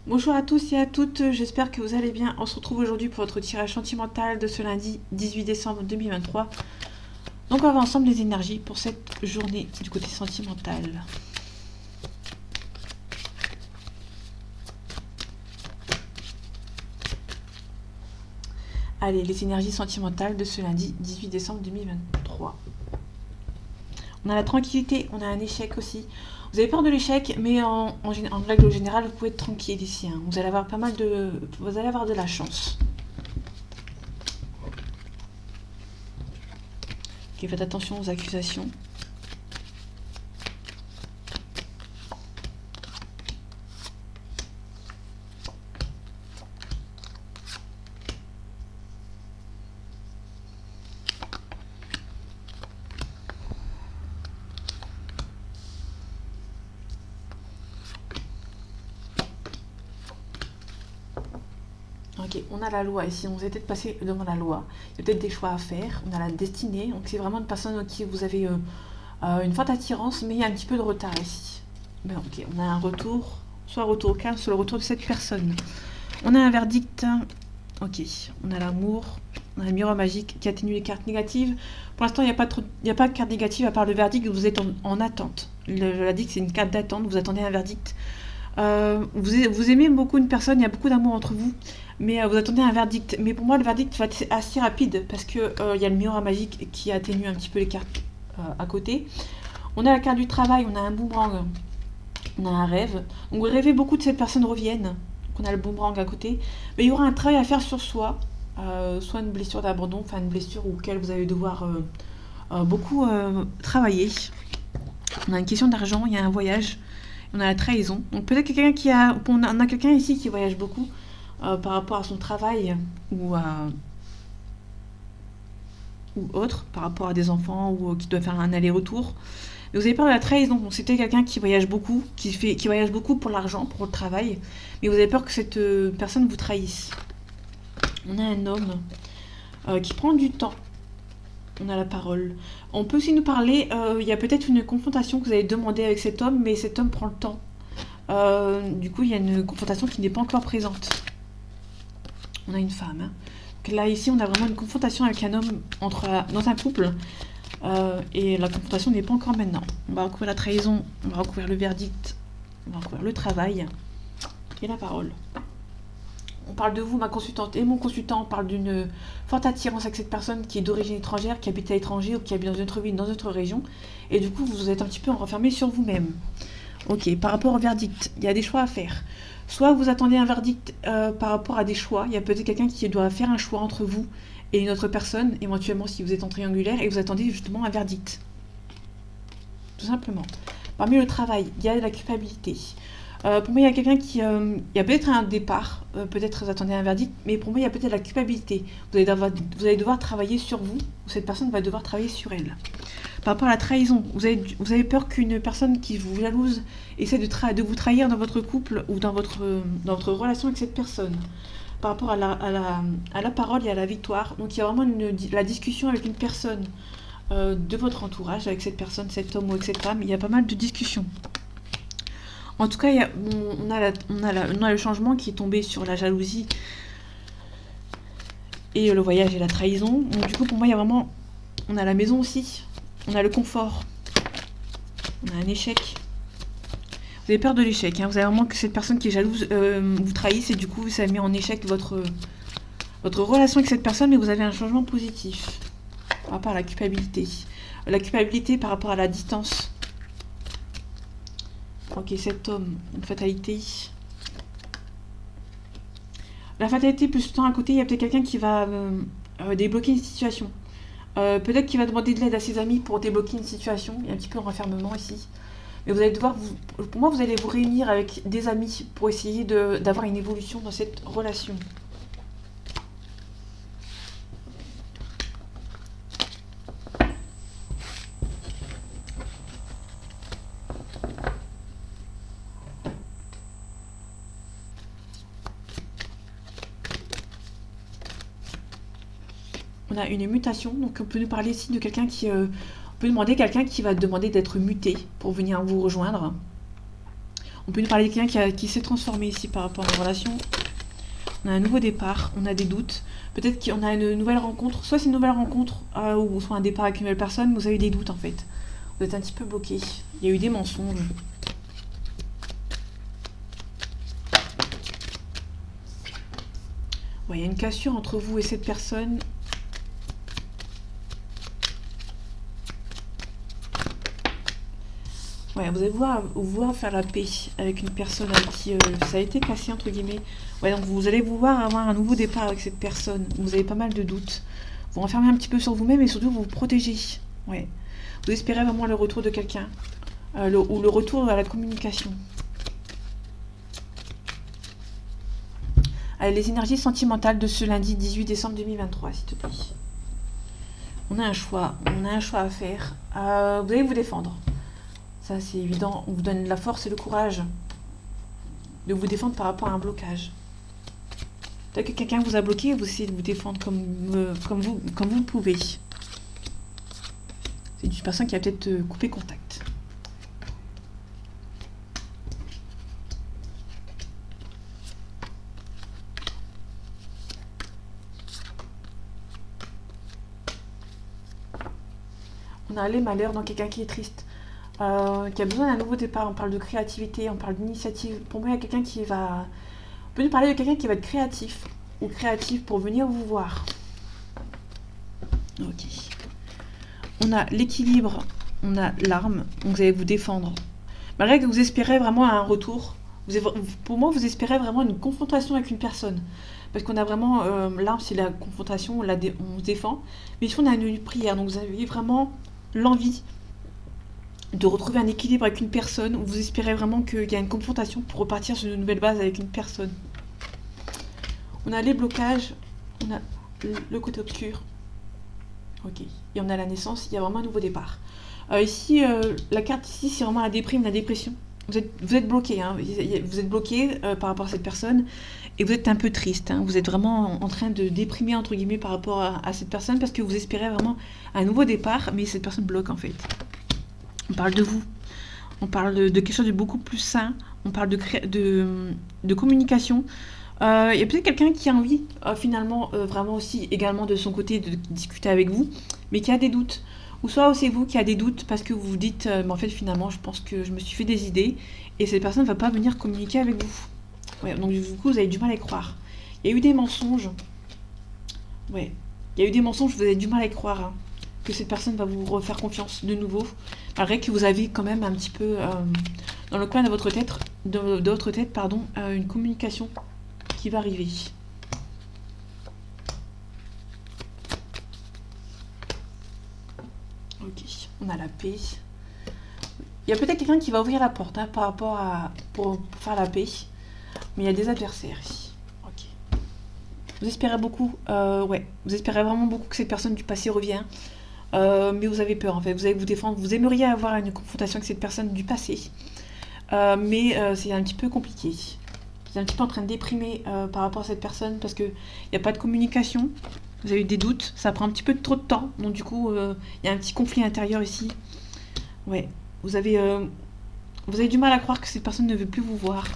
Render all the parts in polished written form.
Bonjour à tous et à toutes, j'espère que vous allez bien. On se retrouve aujourd'hui pour votre tirage sentimental de ce lundi 18 décembre 2023. Donc on va voir ensemble les énergies pour cette journée du côté sentimental. Allez, les énergies sentimentales de ce lundi 18 décembre 2023. On a la tranquillité, on a un échec aussi. Vous avez peur de l'échec, mais en règle générale, vous pouvez être tranquille ici. Vous allez avoir vous allez avoir de la chance. Ok, faites attention aux accusations. Ok, on a la loi ici, on s'est peut-être passé devant la loi. Il y a peut-être des choix à faire. On a la destinée, donc c'est vraiment une personne à qui vous avez une forte attirance, mais il y a un petit peu de retard ici. Ben, ok, on a un retour, soit un retour au calme, soit le retour de cette personne. On a un verdict. Ok, on a l'amour, on a le miroir magique qui atténue les cartes négatives. Pour l'instant, il n'y a pas de carte négative à part le verdict, vous êtes en attente. Le verdict, c'est une carte d'attente, vous attendez un verdict. Vous aimez beaucoup une personne, il y a beaucoup d'amour entre vous, mais vous attendez un verdict. Mais pour moi, le verdict va être assez rapide parce que il y a le miroir magique qui atténue un petit peu les cartes à côté. On a la carte du travail, on a un boomerang, on a un rêve. Donc vous rêvez beaucoup de cette personne revienne. Donc on a le boomerang à côté. Mais il y aura un travail à faire sur soi, soit une blessure d'abandon, enfin une blessure auquel vous allez devoir beaucoup travailler. On a une question d'argent, il y a un voyage. On a la trahison. Donc peut-être quelqu'un on a quelqu'un ici qui voyage beaucoup par rapport à son travail ou autre, par rapport à des enfants ou qui doit faire un aller-retour. Mais vous avez peur de la trahison. Donc c'était quelqu'un qui voyage beaucoup, qui voyage beaucoup pour l'argent, pour le travail. Mais vous avez peur que cette personne vous trahisse. On a un homme qui prend du temps. On a la parole. On peut aussi nous parler, il y a peut-être une confrontation que vous allez demander avec cet homme, mais cet homme prend le temps. Du coup, il y a une confrontation qui n'est pas encore présente. On a une femme. Donc là, ici, on a vraiment une confrontation avec un homme dans un couple. Et la confrontation n'est pas encore maintenant. On va recouvrir la trahison, on va recouvrir le verdict, on va recouvrir le travail et la parole. On parle de vous, ma consultante et mon consultant, on parle d'une forte attirance avec cette personne qui est d'origine étrangère, qui habite à l'étranger ou qui habite dans une autre ville, dans une autre région. Et du coup, vous êtes un petit peu renfermé sur vous-même. Ok, par rapport au verdict, il y a des choix à faire. Soit vous attendez un verdict par rapport à des choix. Il y a peut-être quelqu'un qui doit faire un choix entre vous et une autre personne, éventuellement si vous êtes en triangulaire, et vous attendez justement un verdict. Tout simplement. Parmi le travail, il y a la culpabilité. Pour moi, il y a quelqu'un qui... il y a peut-être un départ, peut-être vous attendez un verdict, mais pour moi, il y a peut-être la culpabilité. Vous allez devoir travailler sur vous, ou cette personne va devoir travailler sur elle. Par rapport à la trahison, vous avez peur qu'une personne qui vous jalouse essaie de vous trahir dans votre couple ou dans votre relation avec cette personne. Par rapport à la parole et à la victoire, donc il y a vraiment la discussion avec une personne de votre entourage, avec cette personne, cet homme ou avec cette femme, il y a pas mal de discussions. En tout cas, on a le changement qui est tombé sur la jalousie et le voyage et la trahison. Donc, du coup, pour moi, il y a vraiment... On a la maison aussi. On a le confort. On a un échec. Vous avez peur de l'échec. Vous avez vraiment que cette personne qui est jalouse vous trahisse et du coup, ça met en échec votre relation avec cette personne, mais vous avez un changement positif par rapport à la culpabilité. La culpabilité par rapport à la distance. Ok, cet homme, une fatalité. La fatalité plus le temps à côté, il y a peut-être quelqu'un qui va débloquer une situation. Peut-être qu'il va demander de l'aide à ses amis pour débloquer une situation. Il y a un petit peu de renfermement ici. Mais vous allez pour moi, vous allez vous réunir avec des amis pour essayer d'avoir une évolution dans cette relation. On a une mutation, donc on peut nous parler ici de quelqu'un qui... on peut demander quelqu'un qui va demander d'être muté pour venir vous rejoindre. On peut nous parler de quelqu'un qui s'est transformé ici par rapport à une relation. On a un nouveau départ, on a des doutes. Peut-être qu'on a une nouvelle rencontre. Soit c'est une nouvelle rencontre, ou soit un départ avec une nouvelle personne, mais vous avez des doutes en fait. Vous êtes un petit peu bloqué. Il y a eu des mensonges. Ouais, il y a une cassure entre vous et cette personne. Ouais, vous allez vouloir faire la paix avec une personne avec qui ça a été cassé, entre guillemets. Ouais, donc vous allez vouloir avoir un nouveau départ avec cette personne. Vous avez pas mal de doutes. Vous renfermez un petit peu sur vous-même et surtout vous vous protégez. Ouais. Vous espérez vraiment le retour de quelqu'un. Ou le retour à la communication. Allez, les énergies sentimentales de ce lundi 18 décembre 2023, s'il te plaît. On a un choix à faire. Vous allez vous défendre. Ça, c'est évident. On vous donne la force et le courage de vous défendre par rapport à un blocage. Peut-être que quelqu'un vous a bloqué et vous essayez de vous défendre comme vous pouvez. C'est une personne qui a peut-être coupé contact. On a les malheurs dans quelqu'un qui est triste. Qui a besoin d'un nouveau départ. On parle de créativité, on parle d'initiative. Pour moi, il y a quelqu'un qui va... On peut nous parler de quelqu'un qui va être créatif ou créative pour venir vous voir. Ok. On a l'équilibre, on a l'arme, donc vous allez vous défendre. Malgré que vous espérez vraiment un retour, pour moi, vous espérez vraiment une confrontation avec une personne. Parce qu'on a vraiment... l'arme, c'est la confrontation, on se défend. Mais ici, on a une prière, donc vous avez vraiment l'envie de retrouver un équilibre avec une personne, où vous espérez vraiment qu'il y a une confrontation pour repartir sur une nouvelle base avec une personne. On a les blocages, on a le côté obscur. Ok. Et on a la naissance, il y a vraiment un nouveau départ. Ici, la carte ici, c'est vraiment la déprime, la dépression. Vous êtes bloqué, hein. Vous êtes bloqué par rapport à cette personne, et vous êtes un peu triste. Hein. Vous êtes vraiment en train de déprimer, entre guillemets, par rapport à cette personne, parce que vous espérez vraiment un nouveau départ, mais cette personne bloque, en fait. On parle de vous, on parle de quelque chose de beaucoup plus sain, on parle de communication. Il y a peut-être quelqu'un qui a envie, finalement, vraiment aussi également de son côté de discuter avec vous, mais qui a des doutes. Ou soit c'est vous qui a des doutes parce que vous vous dites, mais en fait finalement je pense que je me suis fait des idées et cette personne ne va pas venir communiquer avec vous. Ouais, donc du coup vous avez du mal à y croire. Il y a eu des mensonges. Ouais, il y a eu des mensonges, vous avez du mal à y croire. Hein, que cette personne va vous refaire confiance de nouveau, malgré que vous avez quand même un petit peu dans le coin de votre tête, une communication qui va arriver. Ok, on a la paix. Il y a peut-être quelqu'un qui va ouvrir la porte par rapport à pour faire la paix, mais il y a des adversaires ici. Ok. Vous espérez beaucoup, vous espérez vraiment beaucoup que cette personne du passé revienne. Mais vous avez peur en fait, vous allez vous défendre, vous aimeriez avoir une confrontation avec cette personne du passé, mais c'est un petit peu compliqué. Vous êtes un petit peu en train de déprimer par rapport à cette personne parce qu'il n'y a pas de communication, vous avez eu des doutes, ça prend un petit peu trop de temps, donc du coup il y a un petit conflit intérieur ici. Ouais, vous avez du mal à croire que cette personne ne veut plus vous voir.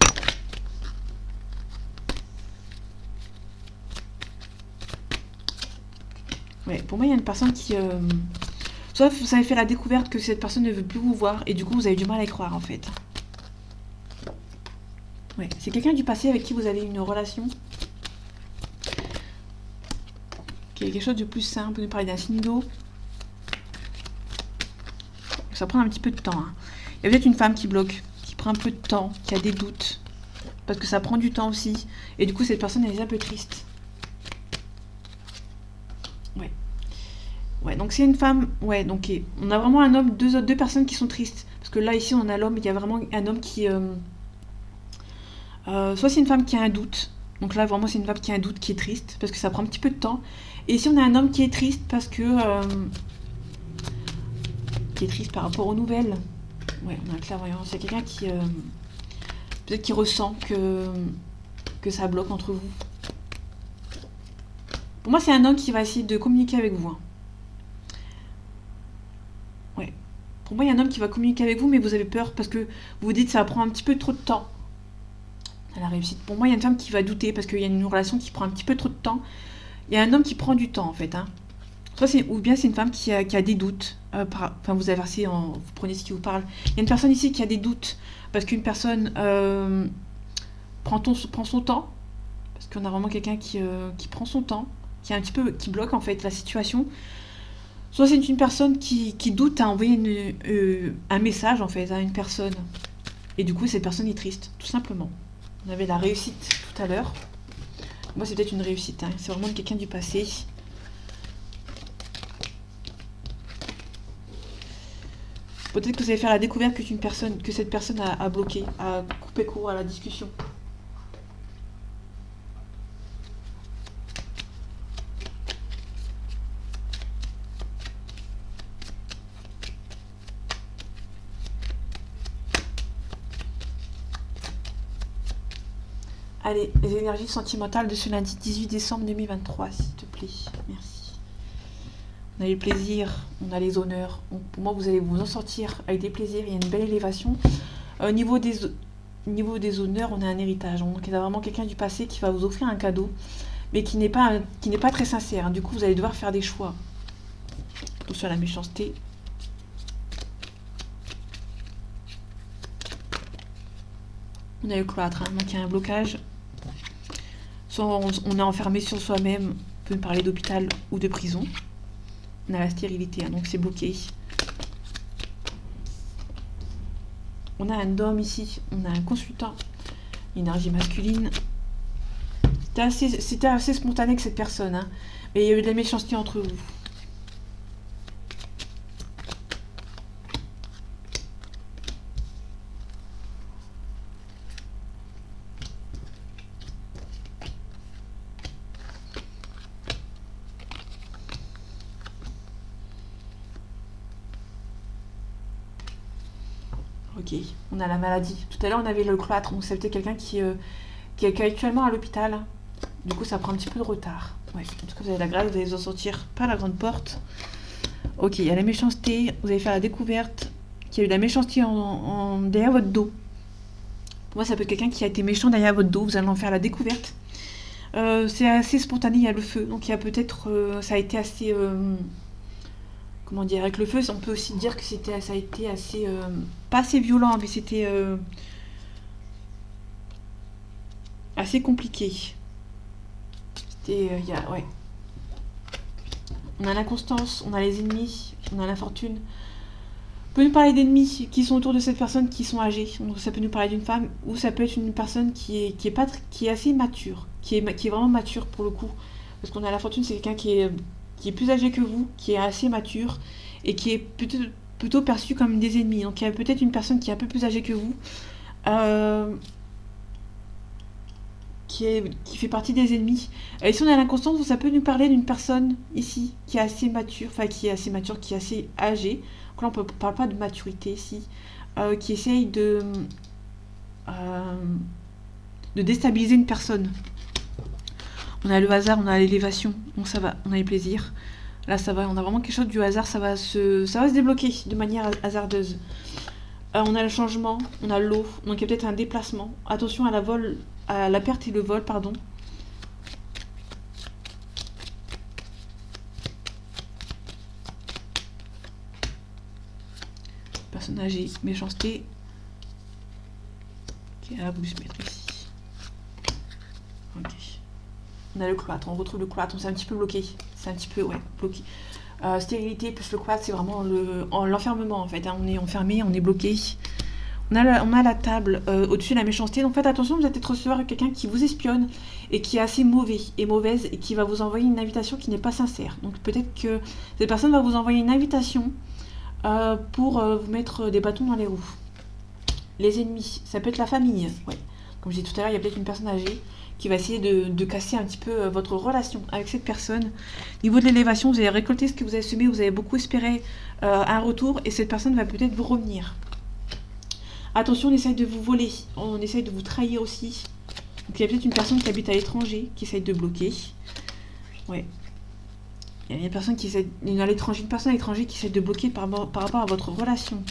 Ouais, pour moi, il y a une personne qui... soit vous avez fait la découverte que cette personne ne veut plus vous voir, et du coup, vous avez du mal à y croire, en fait. Ouais, c'est quelqu'un du passé avec qui vous avez une relation. Qui est quelque chose de plus simple. Vous pouvez nous parler d'un signe d'eau. Ça prend un petit peu de temps. Hein. Il y a peut-être une femme qui bloque, qui prend un peu de temps, qui a des doutes. Parce que ça prend du temps aussi. Et du coup, cette personne, elle est un peu triste. Ouais, donc c'est une femme, ouais, donc on a vraiment un homme, deux personnes qui sont tristes. Parce que là, ici, on a l'homme, il y a vraiment un homme qui... soit c'est une femme qui a un doute. Donc là, vraiment, c'est une femme qui a un doute, qui est triste, parce que ça prend un petit peu de temps. Et ici, on a un homme qui est triste parce que... qui est triste par rapport aux nouvelles. Ouais, on a un clairvoyant. C'est quelqu'un qui... peut-être qui ressent que ça bloque entre vous. Pour moi, c'est un homme qui va essayer de communiquer avec vous. Hein. Pour moi, il y a un homme qui va communiquer avec vous, mais vous avez peur parce que vous vous dites ça va prendre un petit peu trop de temps à la réussite. Pour moi, il y a une femme qui va douter parce qu'il y a une relation qui prend un petit peu trop de temps. Il y a un homme qui prend du temps en fait. Hein. Ou bien c'est une femme qui a des doutes. Enfin, vous inversez, vous prenez ce qui vous parle. Il y a une personne ici qui a des doutes parce qu'une personne prend son temps. Parce qu'on a vraiment quelqu'un qui prend son temps, qui bloque en fait la situation. Soit c'est une personne qui doute à envoyer un message en fait à une personne. Et du coup, cette personne est triste, tout simplement. On avait la réussite tout à l'heure. Moi, c'est peut-être une réussite. Hein. C'est vraiment quelqu'un du passé. Peut-être que vous allez faire la découverte que cette personne a bloqué, a coupé court à la discussion. Allez, les énergies sentimentales de ce lundi 18 décembre 2023, s'il te plaît. Merci. On a les plaisirs, on a les honneurs. Pour moi, vous allez vous en sortir avec des plaisirs. Il y a une belle élévation. Au niveau des honneurs, on a un héritage. Donc, il y a vraiment quelqu'un du passé qui va vous offrir un cadeau, mais qui n'est pas très sincère. Du coup, vous allez devoir faire des choix. Attention à la méchanceté. On a le cloître, hein, donc il y a un blocage. Soit on est enfermé sur soi-même, on peut parler d'hôpital ou de prison. On a la stérilité, hein, donc c'est bloqué. On a un homme ici, on a un consultant, énergie masculine. C'était assez spontané que cette personne, hein, mais il y a eu de la méchanceté entre vous. Ok, on a la maladie. Tout à l'heure, on avait le cloître, donc c'était quelqu'un qui est actuellement à l'hôpital. Du coup, ça prend un petit peu de retard. Ouais, en tout cas, vous avez la grâce, vous allez vous en sortir par la grande porte. Ok, il y a la méchanceté. Vous allez faire la découverte qu'il y a eu de la méchanceté derrière votre dos. Pour moi, ça peut être quelqu'un qui a été méchant derrière votre dos. Vous allez en faire la découverte. C'est assez spontané, il y a le feu. Donc, il y a peut-être... ça a été assez... comment dire, avec le feu, on peut aussi dire que ça a été assez, pas assez violent, mais c'était assez compliqué. C'était, ouais. On a l'inconstance, on a les ennemis, on a l'infortune. On peut nous parler d'ennemis qui sont autour de cette personne, qui sont âgés. Donc ça peut nous parler d'une femme, ou ça peut être une personne qui est assez mature, qui est vraiment mature pour le coup. Parce qu'on a la fortune, c'est quelqu'un qui est plus âgé que vous, qui est assez mature et qui est plutôt perçu comme des ennemis. Donc il y a peut-être une personne qui est un peu plus âgée que vous, qui fait partie des ennemis. Et si on a l'inconstance, ça peut nous parler d'une personne ici qui est assez mature, qui est assez âgée. Donc là, on ne parle pas de maturité ici, qui essaye de déstabiliser une personne. On a le hasard, on a l'élévation, donc ça va, on a les plaisirs. Là, ça va, on a vraiment quelque chose du hasard, ça va se débloquer de manière hasardeuse. On a le changement, on a l'eau, donc il y a peut-être un déplacement. Attention à la perte et le vol, pardon. Personne âgée, méchanceté. Ok, elle a voulu se mettre ici. Ok. On a le cloître, on retrouve le cloître, on s'est un petit peu bloqué. C'est un petit peu, ouais, bloqué. Stérilité plus le cloître, c'est vraiment l'enfermement en fait. Hein. On est enfermé, on est bloqué. On a la table au-dessus de la méchanceté. Donc faites attention, vous allez peut-être recevoir quelqu'un qui vous espionne et qui est assez mauvais et mauvaise et qui va vous envoyer une invitation qui n'est pas sincère. Donc peut-être que cette personne va vous envoyer une invitation pour vous mettre des bâtons dans les roues. Les ennemis, ça peut être la famille. Ouais. Comme je disais tout à l'heure, il y a peut-être une personne âgée qui va essayer de casser un petit peu votre relation avec cette personne. Niveau de l'élévation, vous avez récolté ce que vous avez semé, vous avez beaucoup espéré un retour et cette personne va peut-être vous revenir. Attention, on essaye de vous voler, on essaye de vous trahir aussi. Donc il y a peut-être une personne qui habite à l'étranger qui essaye de bloquer. Ouais. Il y a une personne qui essaie, une personne à l'étranger qui essaie de bloquer par rapport à votre relation.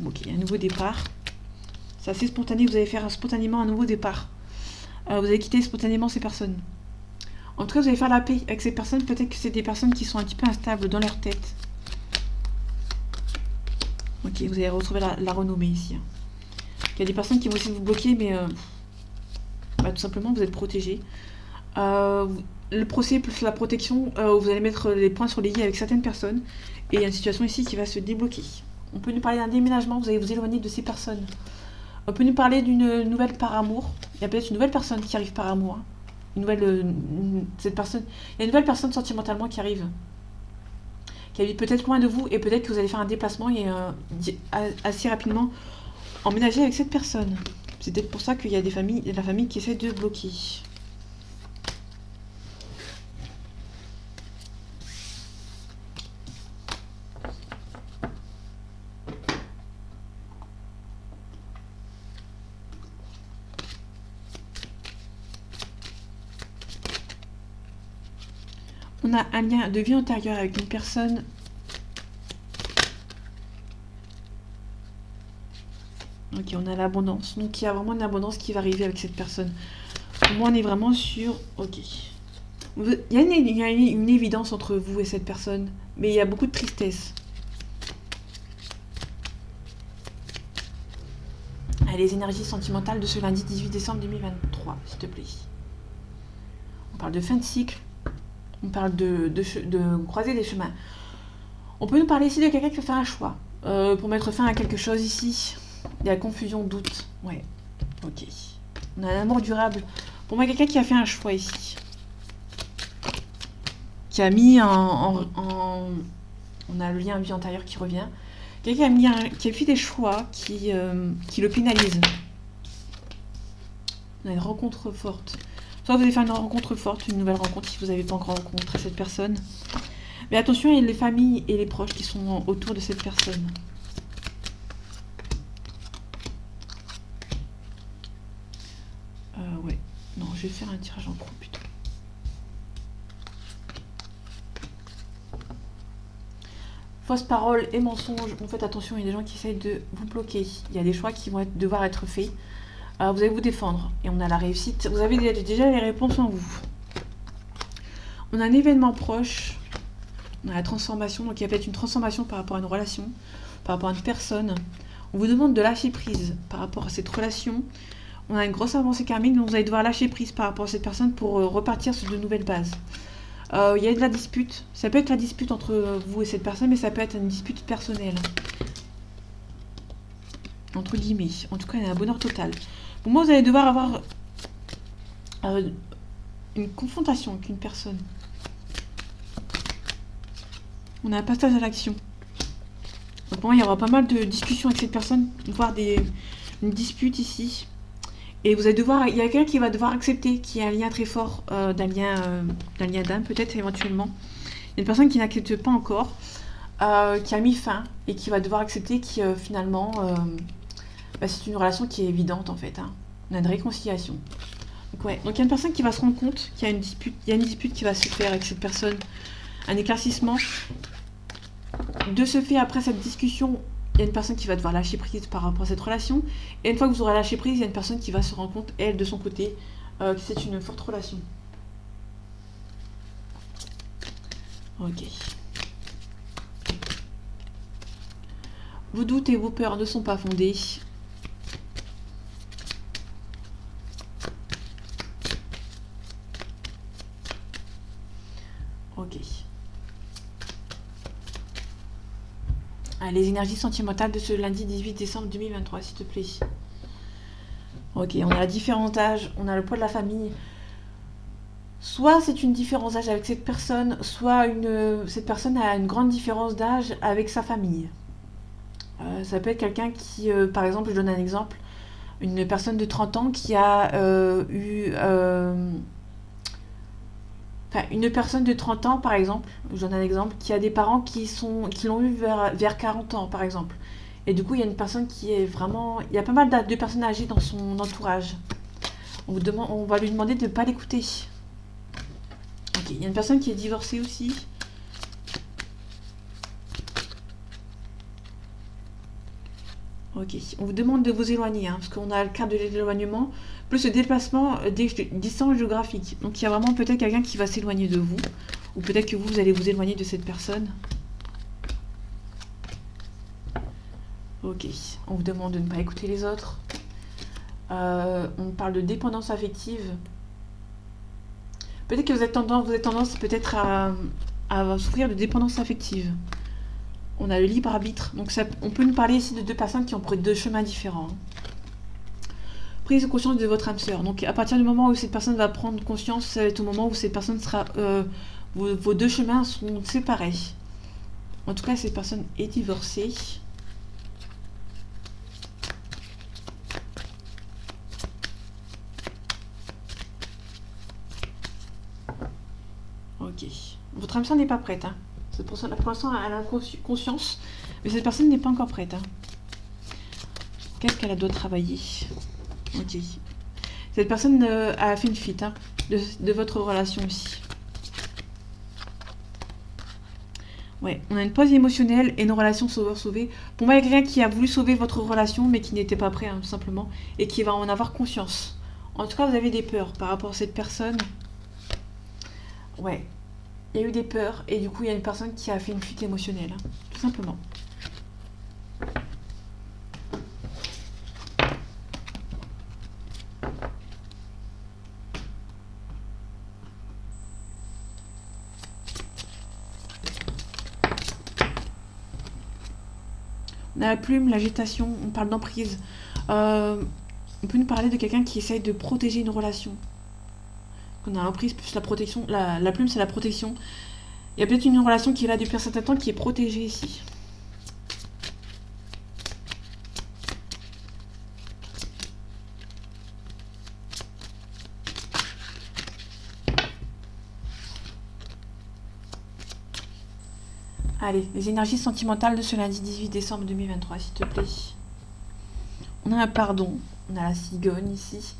Ok, un nouveau départ. C'est assez spontané, vous allez faire spontanément un nouveau départ. Vous allez quitter spontanément ces personnes. En tout cas, vous allez faire la paix avec ces personnes. Peut-être que c'est des personnes qui sont un petit peu instables dans leur tête. Ok, vous allez retrouver la renommée ici. Il y a des personnes qui vont essayer de vous bloquer, mais tout simplement, vous êtes protégé. Le procès plus la protection, vous allez mettre les points sur les i avec certaines personnes. Et il y a une situation ici qui va se débloquer. On peut nous parler d'un déménagement, vous allez vous éloigner de ces personnes. On peut nous parler d'une nouvelle par amour. Il y a peut-être une nouvelle personne qui arrive par amour. Cette personne, il y a une nouvelle personne sentimentalement qui arrive. Qui habite peut-être loin de vous et peut-être que vous allez faire un déplacement et assez rapidement emménager avec cette personne. C'est peut-être pour ça qu'il y a de la famille qui essaie de bloquer. On a un lien de vie antérieure avec une personne. Ok, on a l'abondance. Donc il y a vraiment une abondance qui va arriver avec cette personne. Pour moi, on est vraiment sur... Ok. Il y a une évidence entre vous et cette personne. Mais il y a beaucoup de tristesse. Allez, les énergies sentimentales de ce lundi 18 décembre 2023, s'il te plaît. On parle de fin de cycle. On parle de croiser des chemins. On peut nous parler ici de quelqu'un qui fait un choix. Pour mettre fin à quelque chose ici. Il y a confusion, doute. Ouais. Ok. On a un amour durable. Pour moi, quelqu'un qui a fait un choix ici. Qui a mis on a le lien vie antérieure qui revient. Quelqu'un qui a fait des choix qui le pénalisent. On a une rencontre forte. Soit vous allez faire une rencontre forte, une nouvelle rencontre si vous n'avez pas encore rencontré cette personne. Mais attention, il y a les familles et les proches qui sont autour de cette personne. Ouais. Non, je vais faire un tirage en gros plutôt. Fausses paroles et mensonges. En fait, attention, il y a des gens qui essayent de vous bloquer. Il y a des choix qui vont devoir être faits. Vous allez vous défendre. Et on a la réussite. Vous avez déjà les réponses en vous. On a un événement proche. On a la transformation. Donc il y a peut-être une transformation par rapport à une relation, par rapport à une personne. On vous demande de lâcher prise par rapport à cette relation. On a une grosse avancée karmique. Donc vous allez devoir lâcher prise par rapport à cette personne pour repartir sur de nouvelles bases. Il y a de la dispute. Ça peut être la dispute entre vous et cette personne, mais ça peut être une dispute personnelle. Entre guillemets. En tout cas, il y a un bonheur total. Pour moi, vous allez devoir avoir une confrontation avec une personne. On a un passage à l'action. Donc pour moi, il y aura pas mal de discussions avec cette personne, voire une dispute ici. Et vous allez devoir, il y a quelqu'un qui va devoir accepter qu'il y a un lien très fort d'un lien d'âme, peut-être éventuellement. Il y a une personne qui n'accepte pas encore, qui a mis fin et qui va devoir accepter que finalement, c'est une relation qui est évidente en fait. Hein. On a une réconciliation. Donc ouais, donc il y a une personne qui va se rendre compte qu'il y a une dispute qui va se faire avec cette personne, un éclaircissement. De ce fait, après cette discussion, il y a une personne qui va devoir lâcher prise par rapport à cette relation. Et une fois que vous aurez lâché prise, il y a une personne qui va se rendre compte, elle, de son côté, que c'est une forte relation. Ok. Vos doutes et vos peurs ne sont pas fondés. Ok. Les énergies sentimentales de ce lundi 18 décembre 2023, s'il te plaît. Ok, on a différents âges, on a le poids de la famille. Soit c'est une différence d'âge avec cette personne, soit cette personne a une grande différence d'âge avec sa famille. Ça peut être quelqu'un qui, par exemple, je donne un exemple, une personne de 30 ans qui a une personne de 30 ans, par exemple, je donne un exemple, qui a des parents qui l'ont eu vers 40 ans, par exemple. Et du coup, il y a une personne qui est vraiment... Il y a pas mal de personnes âgées dans son entourage. On va lui demander de ne pas l'écouter. Ok, Ok, il y a une personne qui est divorcée aussi. Ok, on vous demande de vous éloigner, hein, parce qu'on a le cadre de l'éloignement, plus le déplacement des distances géographiques. Donc il y a vraiment peut-être quelqu'un qui va s'éloigner de vous, ou peut-être que vous allez vous éloigner de cette personne. Ok, on vous demande de ne pas écouter les autres. On parle de dépendance affective. Peut-être que vous êtes tendance peut-être à souffrir de dépendance affective. On a le libre arbitre, donc on peut nous parler ici de deux personnes qui ont pris deux chemins différents. Prise de conscience de votre âme sœur. Donc à partir du moment où cette personne va prendre conscience, ça va être au moment où cette personne sera... vos deux chemins sont séparés. En tout cas, cette personne est divorcée. Ok. Votre âme sœur n'est pas prête. Hein. Pour l'instant, elle a conscience, mais cette personne n'est pas encore prête. Hein. Qu'est-ce qu'elle doit travailler? Ok. Cette personne a fait une fuite hein, de votre relation aussi. Ouais, on a une pause émotionnelle et une relation sauveur-sauvé. Pour moi, il y a quelqu'un qui a voulu sauver votre relation, mais qui n'était pas prêt, hein, tout simplement, et qui va en avoir conscience. En tout cas, vous avez des peurs par rapport à cette personne. Ouais, il y a eu des peurs, et du coup, il y a une personne qui a fait une fuite émotionnelle, hein, tout simplement. On a la plume, l'agitation, on parle d'emprise. On peut nous parler de quelqu'un qui essaye de protéger une relation. On a l'emprise plus la protection. La plume, c'est la protection. Il y a peut-être une relation qui est là depuis un certain temps qui est protégée ici. Allez, les énergies sentimentales de ce lundi 18 décembre 2023, s'il te plaît. On a un pardon, on a la cigogne ici.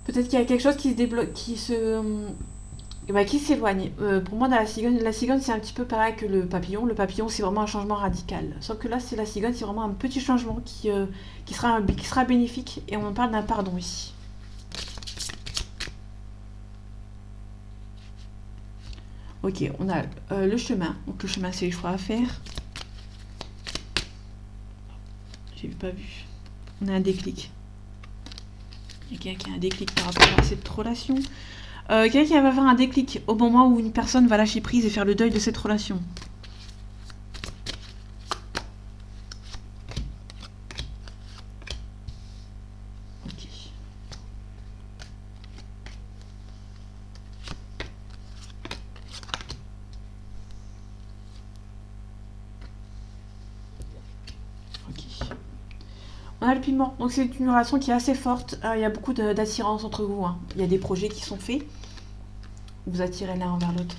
Peut-être qu'il y a quelque chose qui se débloque, qui s'éloigne. Pour moi, dans la cigogne, c'est un petit peu pareil que le papillon. Le papillon, c'est vraiment un changement radical. Sauf que là, c'est la cigogne, c'est vraiment un petit changement qui sera bénéfique. Et on parle d'un pardon ici. Ok, on a le chemin. Donc le chemin, c'est les choix à faire. J'ai pas vu. On a un déclic. Il y a quelqu'un qui a un déclic par rapport à cette relation. Quelqu'un qui va faire un déclic au moment où une personne va lâcher prise et faire le deuil de cette relation. Ok. Ok. On a le piment, donc c'est une relation qui est assez forte. Il y a beaucoup d'attirance entre vous. Hein. Il y a des projets qui sont faits. Vous attirez l'un envers l'autre.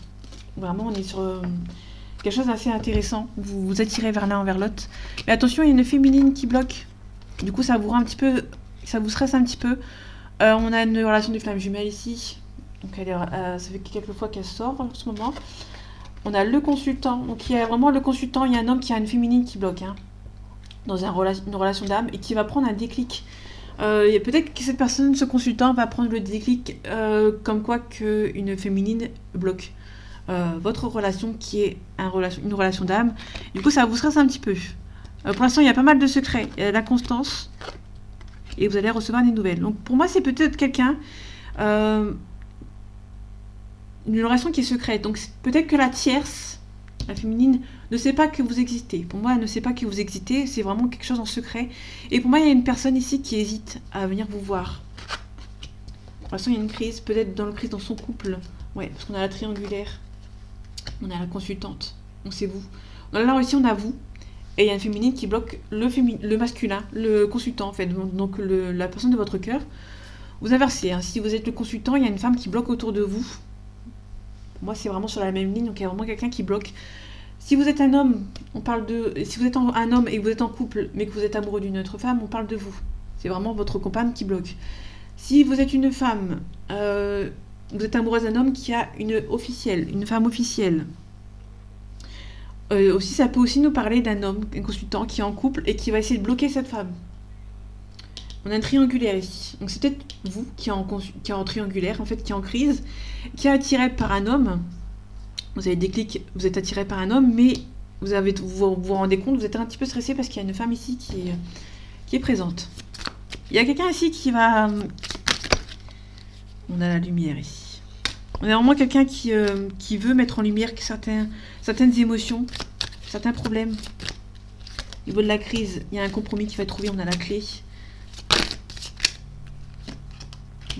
Vraiment, on est sur quelque chose d'assez intéressant. Vous vous attirez vers l'un envers l'autre. Mais attention, il y a une féminine qui bloque. Du coup, ça vous rend un petit peu, ça vous stresse un petit peu. On a une relation de flamme jumelle ici. Donc, ça fait quelques fois qu'elle sort en ce moment. On a le consultant. Donc, il y a vraiment le consultant. Il y a un homme qui a une féminine qui bloque. Hein, dans une relation d'âme et qui va prendre un déclic. Peut-être que cette personne, ce consultant, va prendre le déclic comme quoi qu'une féminine bloque votre relation qui est une relation d'âme. Du coup, ça vous stresse un petit peu. Pour l'instant, il y a pas mal de secrets. Il y a la constance et vous allez recevoir des nouvelles. Donc, pour moi, c'est peut-être quelqu'un... une relation qui est secrète. Donc, peut-être que la tierce, la féminine, ne sait pas que vous existez. Pour moi, elle ne sait pas que vous existez. C'est vraiment quelque chose en secret. Et pour moi, il y a une personne ici qui hésite à venir vous voir. Pour l'instant, il y a une crise. Peut-être dans son couple. Ouais, parce qu'on a la triangulaire. On a la consultante. Donc, c'est vous. Là aussi, on a vous. Et il y a une féminine qui bloque le masculin, le consultant, en fait. Donc, la personne de votre cœur. Vous inversez. Hein. Si vous êtes le consultant, il y a une femme qui bloque autour de vous. Pour moi, c'est vraiment sur la même ligne. Donc, il y a vraiment quelqu'un qui bloque. Si vous êtes un homme, si vous êtes un homme et que vous êtes en couple, mais que vous êtes amoureux d'une autre femme, on parle de vous. C'est vraiment votre compagne qui bloque. Si vous êtes une femme vous êtes amoureuse d'un homme qui a une femme officielle. Aussi, ça peut aussi nous parler d'un homme, un consultant qui est en couple et qui va essayer de bloquer cette femme. On a un triangulaire ici. Donc c'est peut-être vous qui est en triangulaire, en fait, qui est en crise, qui est attiré par un homme. Vous avez des clics, vous êtes attiré par un homme, mais vous rendez compte, vous êtes un petit peu stressé parce qu'il y a une femme ici qui est présente. Il y a quelqu'un ici qui va... On a la lumière ici. On a vraiment quelqu'un qui veut mettre en lumière certaines émotions, certains problèmes. Au niveau de la crise, il y a un compromis qui va être trouvé, on a la clé.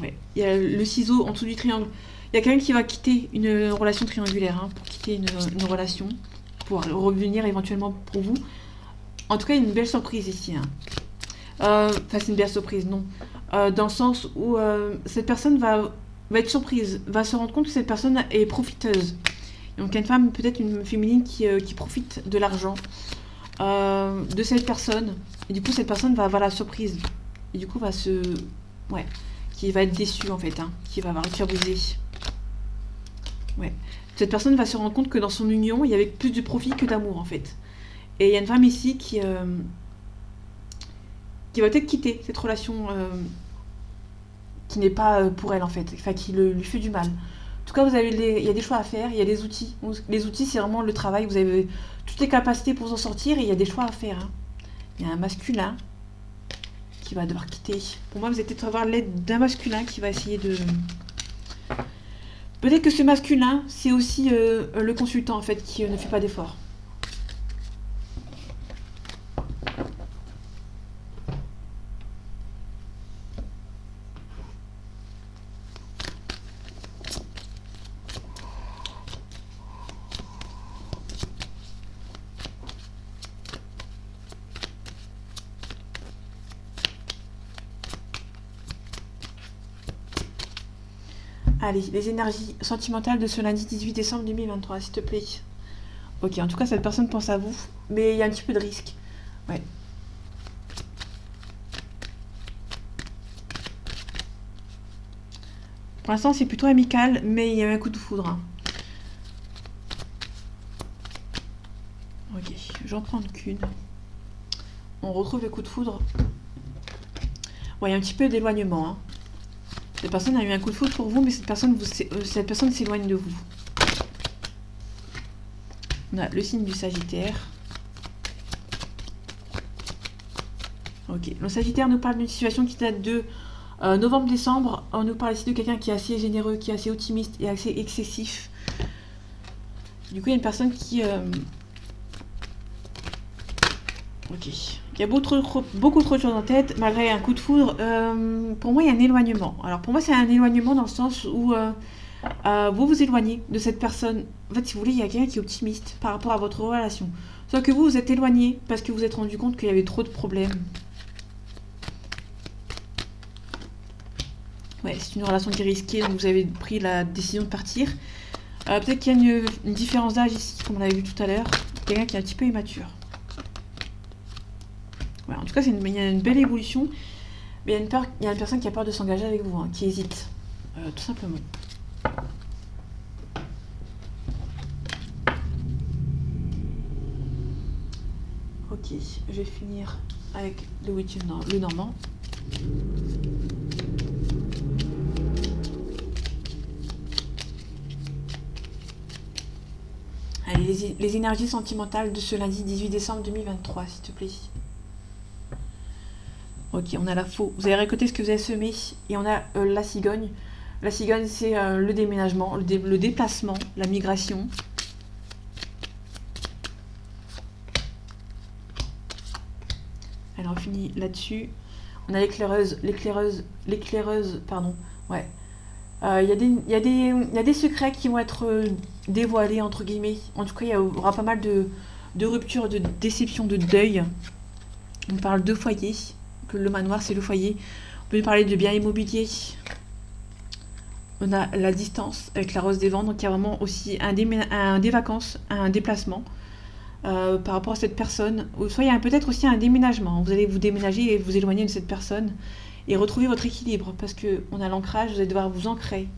Ouais. Il y a le ciseau en dessous du triangle. Il y a quelqu'un qui va quitter une relation triangulaire, hein, pour quitter une relation, pour revenir éventuellement pour vous. En tout cas, il y a une belle surprise ici. Hein. Enfin, c'est une belle surprise, non. Dans le sens où cette personne va être surprise, va se rendre compte que cette personne est profiteuse. Donc, il y a une femme, peut-être une féminine, qui profite de l'argent de cette personne. Et du coup, cette personne va avoir la surprise. Et du coup, ouais. Qui va être déçue, en fait. Hein, qui va avoir le cœur brisé. Ouais. Cette personne va se rendre compte que dans son union, il y avait plus de profit que d'amour, en fait. Et il y a une femme ici qui va peut-être quitter cette relation qui n'est pas pour elle, en fait. Enfin, qui lui fait du mal. En tout cas, il y a des choix à faire, il y a des outils. Les outils, c'est vraiment le travail. Vous avez toutes les capacités pour en sortir et il y a des choix à faire. Hein. Il y a un masculin qui va devoir quitter. Pour moi, vous allez peut-être avoir l'aide d'un masculin qui va essayer de... Peut-être que ce masculin, c'est aussi le consultant, en fait, qui ne fait pas d'efforts. Allez, les énergies sentimentales de ce lundi 18 décembre 2023, s'il te plaît. Ok, en tout cas, cette personne pense à vous, mais il y a un petit peu de risque. Ouais. Pour l'instant, c'est plutôt amical, mais il y a eu un coup de foudre. Hein. Ok, j'en prends qu'une. On retrouve le coup de foudre. Ouais, il y a un petit peu d'éloignement. Hein. Cette personne a eu un coup de foudre pour vous, mais cette personne s'éloigne de vous. On a le signe du Sagittaire. Ok. Le Sagittaire nous parle d'une situation qui date de novembre-décembre. On nous parle ici de quelqu'un qui est assez généreux, qui est assez optimiste et assez excessif. Du coup, il y a une personne qui... Ok. Il y a beaucoup trop de choses en tête, malgré un coup de foudre. Pour moi, il y a un éloignement. Alors, pour moi, c'est un éloignement dans le sens où vous vous éloignez de cette personne. En fait, si vous voulez, il y a quelqu'un qui est optimiste par rapport à votre relation. Sauf que vous êtes éloigné parce que vous vous êtes rendu compte qu'il y avait trop de problèmes. Ouais, c'est une relation qui est risquée, donc vous avez pris la décision de partir. Peut-être qu'il y a une différence d'âge ici, comme on l'avait vu tout à l'heure. Quelqu'un qui est un petit peu immature. Ouais, en tout cas, il y a une belle évolution. Mais il y a une personne qui a peur de s'engager avec vous, hein, qui hésite. Tout simplement. Ok, je vais finir avec le Witch le Normand. Allez, les énergies sentimentales de ce lundi 18 décembre 2023, s'il te plaît. Ok, on a la faux. Vous avez récolté ce que vous avez semé. Et on a la cigogne. La cigogne, c'est le déménagement, le déplacement, la migration. Alors, on finit là-dessus. On a l'éclaireuse, pardon. Ouais. Il y a des secrets qui vont être dévoilés, entre guillemets. En tout cas, il y aura pas mal de ruptures, de déceptions, de deuil. On parle de foyer. Que le manoir, c'est le foyer. On peut parler de biens immobiliers. On a la distance avec la rose des vents. Donc, il y a vraiment aussi des vacances, un déplacement par rapport à cette personne. Ou soit il y a peut-être aussi un déménagement. Vous allez vous déménager et vous éloigner de cette personne et retrouver votre équilibre. Parce qu'on a l'ancrage, vous allez devoir vous ancrer.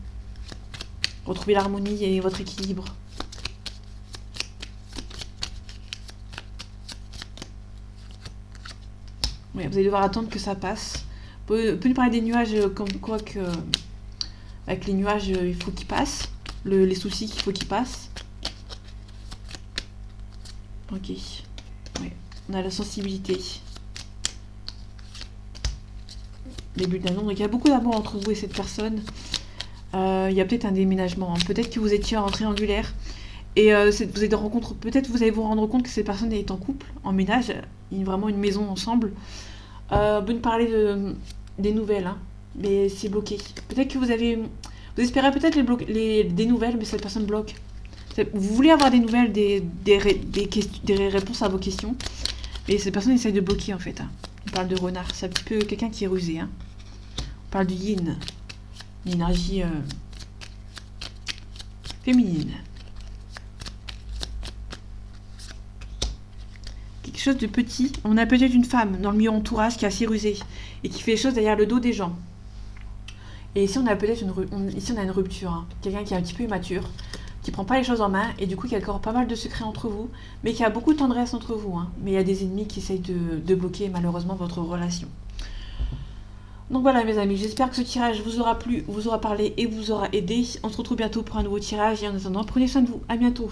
Retrouver l'harmonie et votre équilibre. Ouais, vous allez devoir attendre que ça passe. On peut nous parler des nuages comme quoi que avec les nuages il faut qu'ils passent. Les soucis qu'il faut qu'ils passent. Ok. Ouais. On a la sensibilité. Début d'un nom. Donc il y a beaucoup d'amour entre vous et cette personne. Il y a peut-être un déménagement. Peut-être que vous étiez en triangulaire. Et vous êtes rencontre. Peut-être vous allez vous rendre compte que cette personne est en couple, en ménage, vraiment une maison ensemble. On peut nous parler des nouvelles, hein, mais c'est bloqué. Peut-être que vous espérez peut-être des nouvelles, mais cette personne bloque. Vous voulez avoir des nouvelles, des réponses à vos questions, mais cette personne essaye de bloquer en fait. Hein. On parle de renard, c'est un petit peu quelqu'un qui est rusé. Hein. On parle du yin, l'énergie féminine. Quelque chose de petit. On a peut-être une femme dans le milieu entourage qui est assez rusée et qui fait les choses derrière le dos des gens. Et ici on a peut-être une rupture. Hein. Quelqu'un qui est un petit peu immature, qui prend pas les choses en main et du coup qui a encore pas mal de secrets entre vous, mais qui a beaucoup de tendresse entre vous. Hein. Mais il y a des ennemis qui essayent de bloquer malheureusement votre relation. Donc voilà mes amis, j'espère que ce tirage vous aura plu, vous aura parlé et vous aura aidé. On se retrouve bientôt pour un nouveau tirage et en attendant, prenez soin de vous. À bientôt.